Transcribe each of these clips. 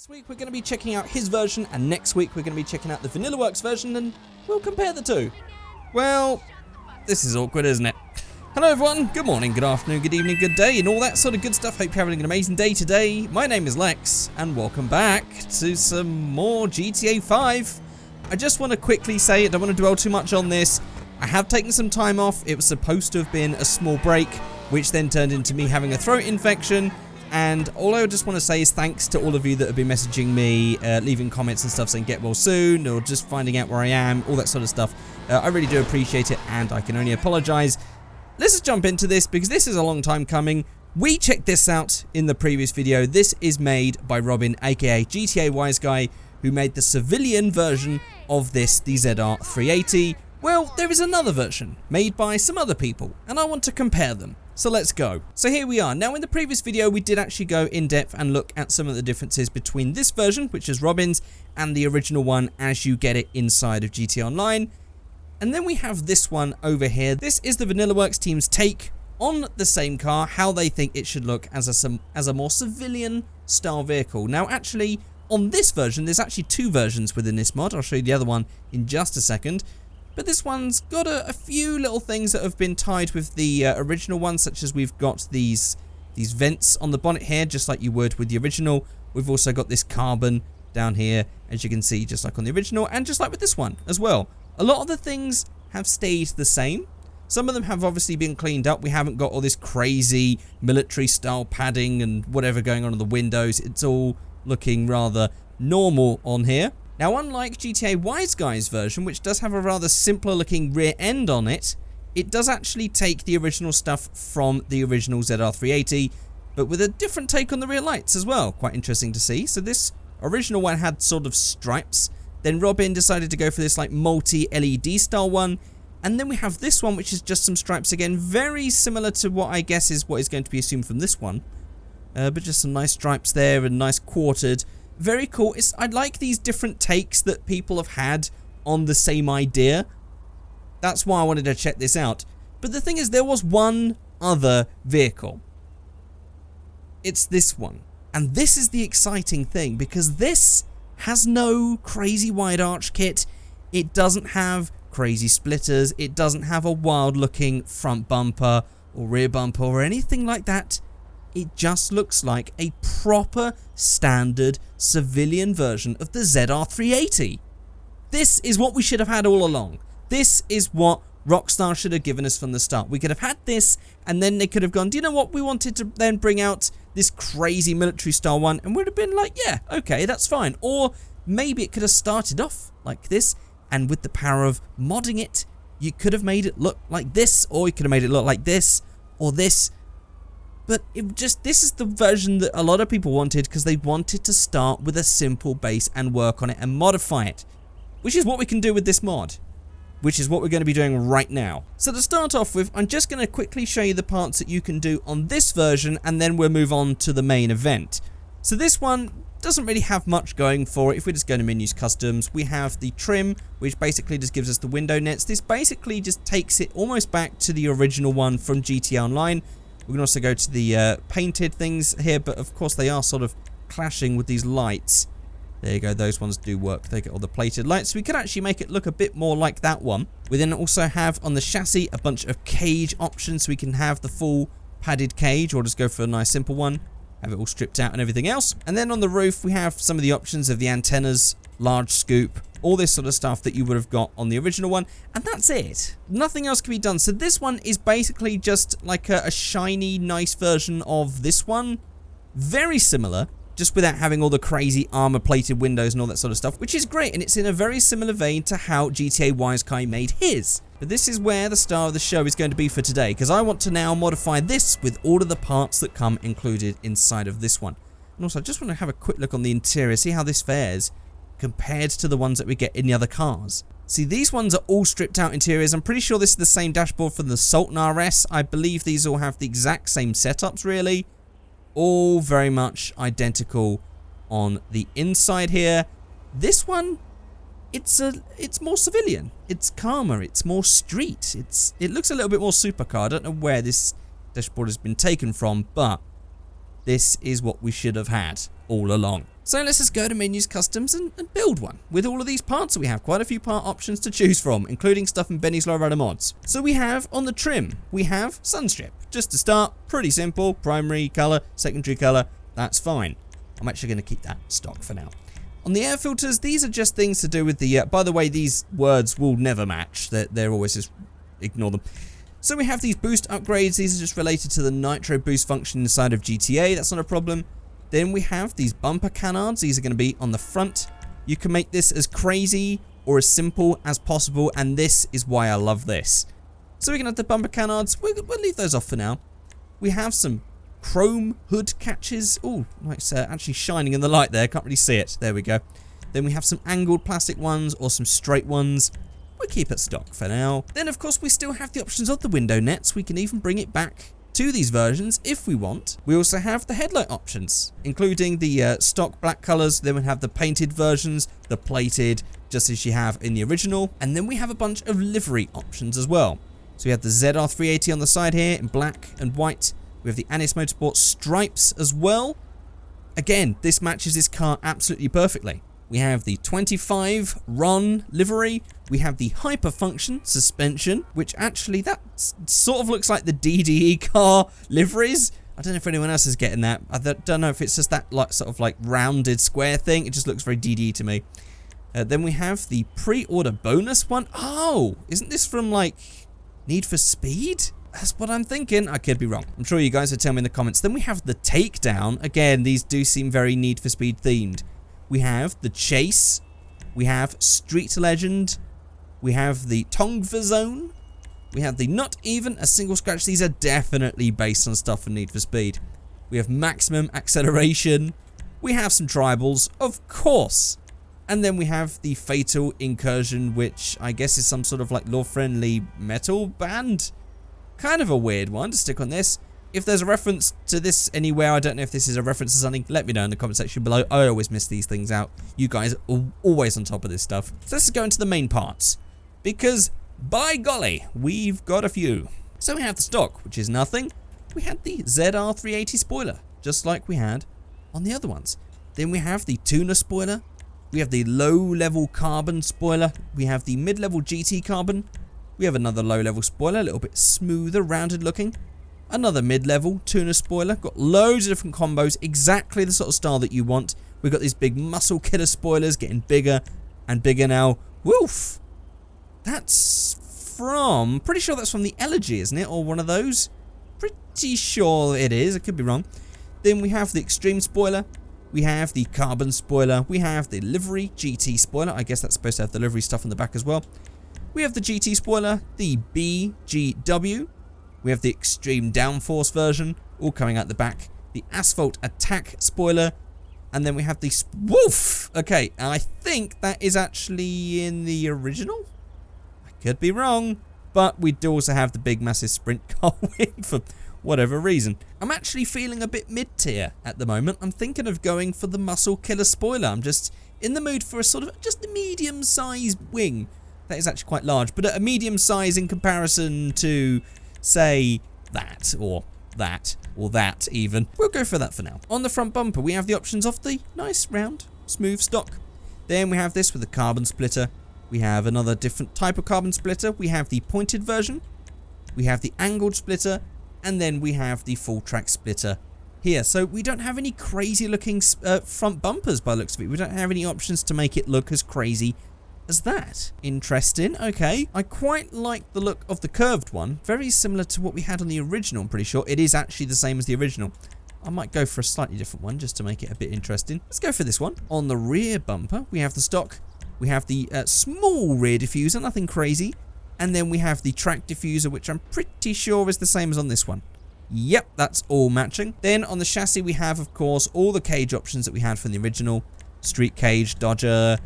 This week we're going to be checking out his version, and next week we're going to be checking out the Vanillaworks version, and we'll compare the two. Well, this is awkward, isn't it? Hello everyone, good morning, good afternoon, good evening, good day, and all that sort of good stuff. Hope you're having an amazing day today. My name is Lex, and welcome back to some more GTA 5. I just want to quickly say, I don't want to dwell too much on this. I have taken some time off. It was supposed to have been a small break, which then turned into me having a throat infection. And all I just want to say is thanks to all of you that have been messaging me, leaving comments and stuff saying get well soon, or just finding out where I am, all that sort of stuff. I really do appreciate it, and I can only apologize. Let's just jump into this, because this is a long time coming. We checked this out in the previous video. This is made by Robin, aka GTA Wise Guy, who made the civilian version of this, the ZR380. Well, there is another version, made by some other people, and I want to compare them. So let's go. So here we are. Now in the previous video we did actually go in depth and look at some of the differences between this version, which is Robin's, and the original one as you get it inside of GTA Online. And then we have this one over here. This is the Vanillaworks team's take on the same car, how they think it should look as a more civilian style vehicle. Now actually on this version there's actually two versions within this mod. I'll show you the other one in just a second. But this one's got a few little things that have been tied with the original one, such as we've got these vents on the bonnet here, just like you would with the original. We've also got this carbon down here, as you can see, just like on the original, and just like with this one as well. A lot of the things have stayed the same. Some of them have obviously been cleaned up. We haven't got all this crazy military style padding and whatever going on in the windows. It's all looking rather normal on here. Now, unlike GTA Wise Guy's version, which does have a rather simpler looking rear end on it, it does actually take the original stuff from the original ZR380, but with a different take on the rear lights as well. Quite interesting to see. So this original one had sort of stripes. Then Robin decided to go for this like multi-LED style one. And then we have this one, which is just some stripes again, very similar to what I guess is what is going to be assumed from this one. But just some nice stripes there and nice quartered. Very cool. I like these different takes that people have had on the same idea. That's why I wanted to check this out. But the thing is, there was one other vehicle. It's this one. And this is the exciting thing, because this has no crazy wide arch kit. It doesn't have crazy splitters. It doesn't have a wild looking front bumper or rear bumper or anything like that. It just looks like a proper standard civilian version of the ZR380. This is what we should have had all along. This is what Rockstar should have given us from the start. We could have had this, and then they could have gone, do you know what, we wanted to then bring out this crazy military style one, and we'd have been like, yeah, okay, that's fine. Or maybe it could have started off like this, and with the power of modding it, you could have made it look like this, or you could have made it look like this, or this. But this is the version that a lot of people wanted, because they wanted to start with a simple base and work on it and modify it. Which is what we can do with this mod. Which is what we're going to be doing right now. So to start off with, I'm just going to quickly show you the parts that you can do on this version, and then we'll move on to the main event. So this one doesn't really have much going for it. If we just go to menus, customs, we have the trim, which basically just gives us the window nets. This basically just takes it almost back to the original one from GTA Online. We can also go to the painted things here, but of course they are sort of clashing with these lights. There you go, those ones do work. They get all the plated lights. So we could actually make it look a bit more like that one. We then also have on the chassis a bunch of cage options, so we can have the full padded cage, or just go for a nice simple one. Have it all stripped out and everything else. And then on the roof we have some of the options of the antennas, large scoop, all this sort of stuff that you would have got on the original one, and that's it. Nothing else can be done. So this one is basically just like a shiny, nice version of this one. Very similar, just without having all the crazy armor-plated windows and all that sort of stuff, which is great, and it's in a very similar vein to how GTA Wise Guy made his. But this is where the star of the show is going to be for today, because I want to now modify this with all of the parts that come included inside of this one. And also, I just want to have a quick look on the interior, see how this fares compared to the ones that we get in the other cars. See, these ones are all stripped out interiors. I'm pretty sure this is the same dashboard for the Sultan RS. I believe these all have the exact same setups, really. All very much identical on the inside here. This one, it's more civilian. It's calmer. It's more street. It looks a little bit more supercar. I don't know where this dashboard has been taken from, but This is what we should have had all along. So let's just go to menus, customs, and build one with all of these parts. So we have quite a few part options to choose from, including stuff in Benny's Lowrider mods. So we have on the trim, we have Sunstrip. Just to start, pretty simple, primary color, secondary color, that's fine. I'm actually going to keep that stock for now. On the air filters, these are just things to do with the, by the way, these words will never match. They're always just, ignore them. So we have these boost upgrades. These are just related to the nitro boost function inside of GTA. That's not a problem. Then we have these bumper canards. These are going to be on the front. You can make this as crazy or as simple as possible, and this is why I love this. So we're going to have the bumper canards. We'll leave those off for now. We have some chrome hood catches. Oh, it's actually shining in the light there. Can't really see it. There we go. Then we have some angled plastic ones or some straight ones. We'll keep it stock for now. Then, of course, we still have the options of the window nets. We can even bring it back to these versions if we want. We also have the headlight options, including the stock black colors. Then we have the painted versions, the plated, just as you have in the original. And then we have a bunch of livery options as well. So we have the ZR380 on the side here in black and white. We have the Anis Motorsport stripes as well. Again, this matches this car absolutely perfectly. We have the 25 Ron livery. We have the Hyperfunction suspension, which actually that sort of looks like the DDE car liveries. I don't know if anyone else is getting that. I don't know if it's just that sort of rounded square thing. It just looks very DDE to me. Then we have the pre-order bonus one. Oh, isn't this from Need for Speed? That's what I'm thinking. I could be wrong. I'm sure you guys will tell me in the comments. Then we have the Takedown. Again, these do seem very Need for Speed themed. We have the Chase. We have Street Legend. We have the Tongva Zone. We have the Not Even a Single Scratch. These are definitely based on stuff for Need for Speed. We have Maximum Acceleration. We have some Tribals, of course. And then we have the Fatal Incursion, which I guess is some sort of law-friendly metal band. Kind of a weird one to stick on this. If there's a reference to this anywhere, I don't know if this is a reference to something, let me know in the comment section below. I always miss these things out. You guys are always on top of this stuff. So let's go into the main parts, because by golly, we've got a few. So we have the stock, which is nothing. We had the ZR380 spoiler, just like we had on the other ones. Then we have the tuner spoiler. We have the low-level carbon spoiler. We have the mid-level GT carbon. We have another low-level spoiler, a little bit smoother, rounded looking. Another mid-level tuner spoiler. Got loads of different combos, exactly the sort of style that you want. We've got these big muscle killer spoilers getting bigger and bigger now. Woof! That's from, pretty sure that's from the Elegy, isn't it? Or one of those? Pretty sure it is, I could be wrong. Then we have the Extreme spoiler. We have the Carbon spoiler. We have the Livery GT spoiler. I guess that's supposed to have the livery stuff on the back as well. We have the GT spoiler, the BGW. We have the Extreme Downforce version, all coming out the back. The Asphalt Attack spoiler. And then we have the Woof! Okay, and I think that is actually in the original? I could be wrong. But we do also have the big massive sprint car wing for whatever reason. I'm actually feeling a bit mid-tier at the moment. I'm thinking of going for the Muscle Killer spoiler. I'm just in the mood for a sort of just a medium-sized wing. That is actually quite large, but a medium size in comparison to, say, that, or that even. We'll go for that for now. On the front bumper, we have the options of the nice, round, smooth stock. Then we have this with the carbon splitter. We have another different type of carbon splitter. We have the pointed version. We have the angled splitter. And then we have the full track splitter here. So we don't have any crazy looking front bumpers by the looks of it. We don't have any options to make it look as crazy as that. Interesting. Okay. I quite like the look of the curved one. Very similar to what we had on the original, I'm pretty sure. It is actually the same as the original. I might go for a slightly different one just to make it a bit interesting. Let's go for this one. On the rear bumper, we have the stock. We have the small rear diffuser, nothing crazy. And then we have the track diffuser, which I'm pretty sure is the same as on this one. Yep, that's all matching. Then on the chassis, we have, of course, all the cage options that we had from the original. Street cage, Dodger.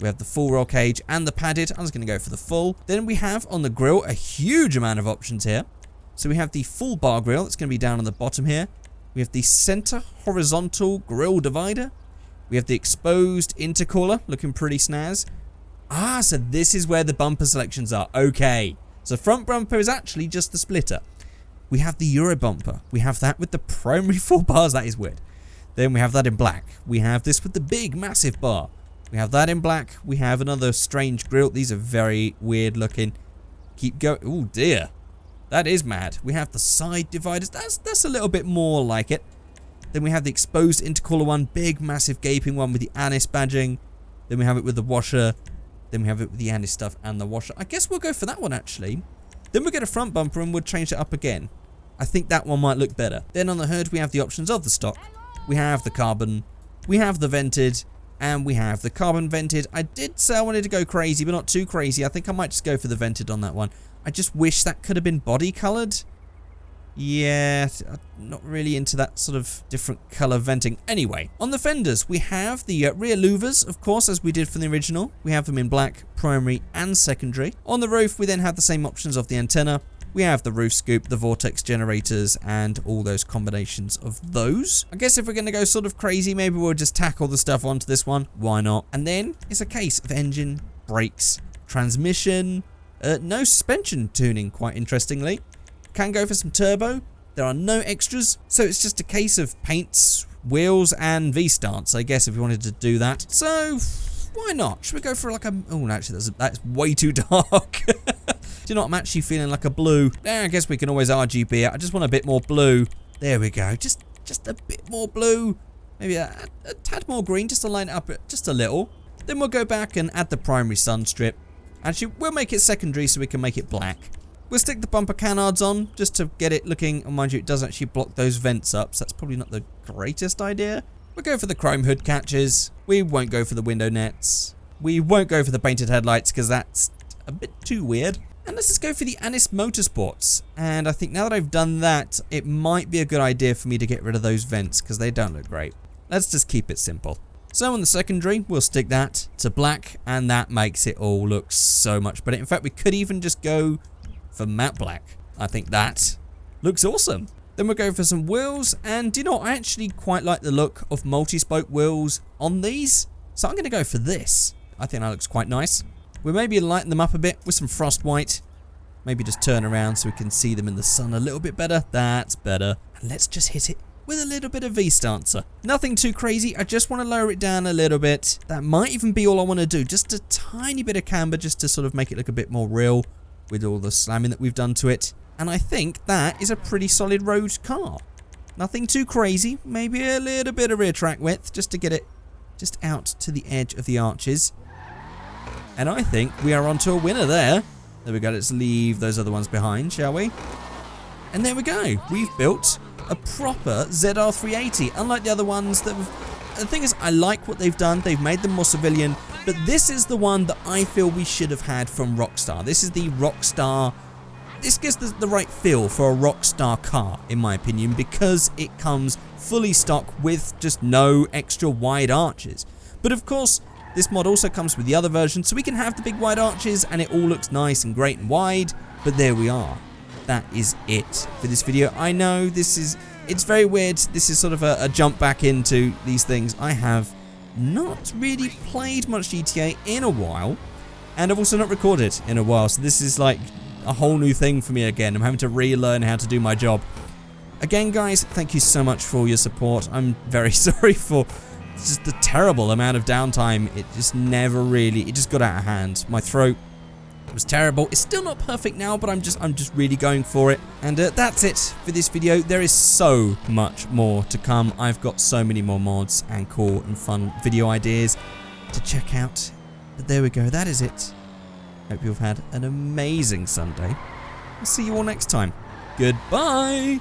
We have the full roll cage and the padded. I'm just going to go for the full. Then we have on the grille a huge amount of options here. So we have the full bar grille that's going to be down on the bottom here. We have the center horizontal grille divider. We have the exposed intercooler looking pretty snaz. Ah, so this is where the bumper selections are. Okay. So front bumper is actually just the splitter. We have the Euro bumper. We have that with the primary 4 bars. That is weird. Then we have that in black. We have this with the big, massive bar. We have that in black. We have another strange grille. These are very weird looking. Keep going. Oh dear. That is mad. We have the side dividers. That's a little bit more like it. Then we have the exposed intercooler one. Big, massive, gaping one with the anise badging. Then we have it with the washer. Then we have it with the anise stuff and the washer. I guess we'll go for that one actually. Then we'll get a front bumper and we'll change it up again. I think that one might look better. Then on the hood we have the options of the stock. We have the carbon, we have the vented, and we have the carbon vented. I did say I wanted to go crazy, but not too crazy. I think I might just go for the vented on that one. I just wish that could have been body coloured. Yeah, I'm not really into that sort of different colour venting. Anyway, on the fenders, we have the rear louvers, of course, as we did from the original. We have them in black, primary and secondary. On the roof, we then have the same options of the antenna. We have the roof scoop, the vortex generators, and all those combinations of those. I guess if we're going to go sort of crazy, maybe we'll just tack all the stuff onto this one. Why not? And then it's a case of engine, brakes, transmission, no suspension tuning, quite interestingly. Can go for some turbo. There are no extras, so it's just a case of paints, wheels, and V-starts, I guess, if you wanted to do that. So, why not? Should we go for like a... Oh, actually, that's way too dark. Do you know what? I'm actually feeling like a blue. Yeah, I guess we can always RGB it. I just want a bit more blue. There we go. Just a bit more blue. Maybe a tad more green, just to line it up just a little. Then we'll go back and add the primary sun strip. Actually, we'll make it secondary so we can make it black. We'll stick the bumper canards on just to get it looking, and mind you, it does actually block those vents up, so that's probably not the greatest idea. We'll go for the chrome hood catches. We won't go for the window nets. We won't go for the painted headlights because that's a bit too weird. And let's just go for the Annis Motorsports. And I think now that I've done that, it might be a good idea for me to get rid of those vents because they don't look great. Let's just keep it simple. So on the secondary, we'll stick that to black, and that makes it all look so much better. In fact, we could even just go for matte black. I think that looks awesome. Then we'll go for some wheels, and do you know what? I actually quite like the look of multi-spoke wheels on these, so I'm going to go for this. I think that looks quite nice. We'll maybe lighten them up a bit with some frost white. Maybe just turn around so we can see them in the sun a little bit better. That's better. And let's just hit it with a little bit of V-stancer. Nothing too crazy. I just want to lower it down a little bit. That might even be all I want to do. Just a tiny bit of camber just to sort of make it look a bit more real with all the slamming that we've done to it. And I think that is a pretty solid road car. Nothing too crazy. Maybe a little bit of rear track width just to get it just out to the edge of the arches. And I think we are onto a winner there. There we go. Let's leave those other ones behind, shall we? And there we go. We've built a proper ZR380. Unlike the other ones that the thing is, I like what they've done. They've made them more civilian. But this is the one that I feel we should have had from Rockstar. This is the Rockstar. This gives the right feel for a Rockstar car, in my opinion, because it comes fully stock with just no extra wide arches. But of course, this mod also comes with the other version, so we can have the big wide arches and it all looks nice and great and wide. But there we are. That is it for this video. I know it's very weird. This is sort of a jump back into these things. I have not really played much GTA in a while, and I've also not recorded in a while, so this is like a whole new thing for me again. I'm having to relearn how to do my job. Again, guys, thank you so much for your support. I'm very sorry for just the terrible amount of downtime. It just it just got out of hand. My throat was terrible. It's still not perfect now, but I'm just really going for it. And that's it for this video. There is so much more to come. I've got so many more mods and cool and fun video ideas to check out. But there we go. That is it. Hope you've had an amazing Sunday. I'll see you all next time. Goodbye.